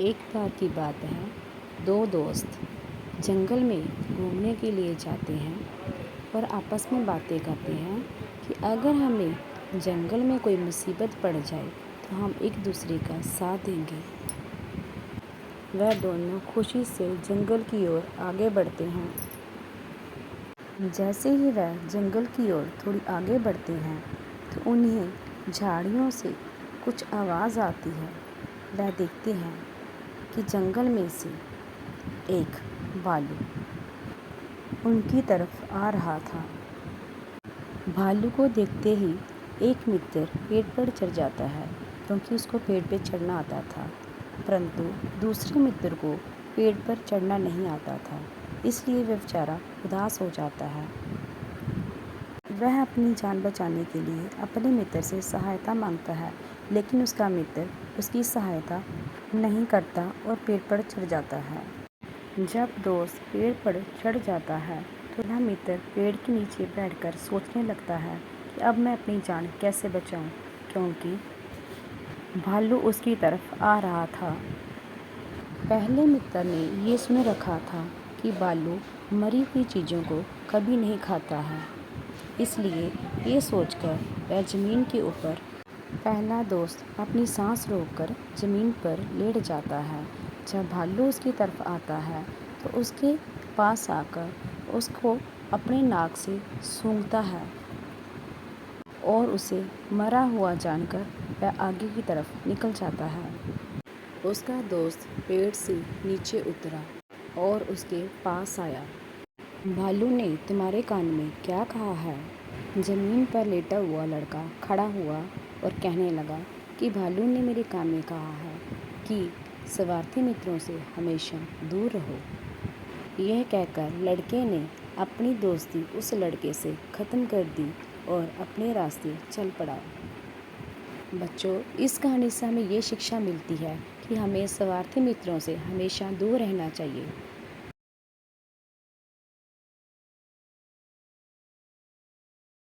एक बार की बात है, दो दोस्त जंगल में घूमने के लिए जाते हैं और आपस में बातें करते हैं कि अगर हमें जंगल में कोई मुसीबत पड़ जाए तो हम एक दूसरे का साथ देंगे। वह दोनों खुशी से जंगल की ओर आगे बढ़ते हैं। जैसे ही वह जंगल की ओर थोड़ी आगे बढ़ते हैं तो उन्हें झाड़ियों से कुछ आवाज़ आती है। वह देखते हैं कि जंगल में से एक भालू उनकी तरफ आ रहा था। भालू को देखते ही एक मित्र पेड़ पर चढ़ जाता है क्योंकि उसको पेड़ पर चढ़ना आता था, परंतु दूसरे मित्र को पेड़ पर चढ़ना नहीं आता था, इसलिए वह बेचारा उदास हो जाता है। वह अपनी जान बचाने के लिए अपने मित्र से सहायता मांगता है, लेकिन उसका मित्र उसकी सहायता नहीं करता और पेड़ पर चढ़ जाता है। जब दोस्त पेड़ पर चढ़ जाता है तो वह मित्र पेड़ के नीचे बैठकर सोचने लगता है कि अब मैं अपनी जान कैसे बचाऊं, क्योंकि भालू उसकी तरफ आ रहा था। पहले मित्र ने ये सुन रखा था कि भालू मरी हुई चीज़ों को कभी नहीं खाता है, इसलिए ये सोचकर वह ज़मीन के ऊपर पहला दोस्त अपनी सांस रोककर ज़मीन पर लेट जाता है। जब भालू उसकी तरफ आता है तो उसके पास आकर उसको अपने नाक से सूंघता है और उसे मरा हुआ जानकर वह आगे की तरफ निकल जाता है। उसका दोस्त पेड़ से नीचे उतरा और उसके पास आया। भालू ने तुम्हारे कान में क्या कहा है? ज़मीन पर लेटा हुआ लड़का खड़ा हुआ और कहने लगा कि भालू ने मेरे कान में कहा है कि स्वार्थी मित्रों से हमेशा दूर रहो। यह कहकर लड़के ने अपनी दोस्ती उस लड़के से ख़त्म कर दी और अपने रास्ते चल पड़ा। बच्चों, इस कहानी से हमें ये शिक्षा मिलती है कि हमें स्वार्थी मित्रों से हमेशा दूर रहना चाहिए।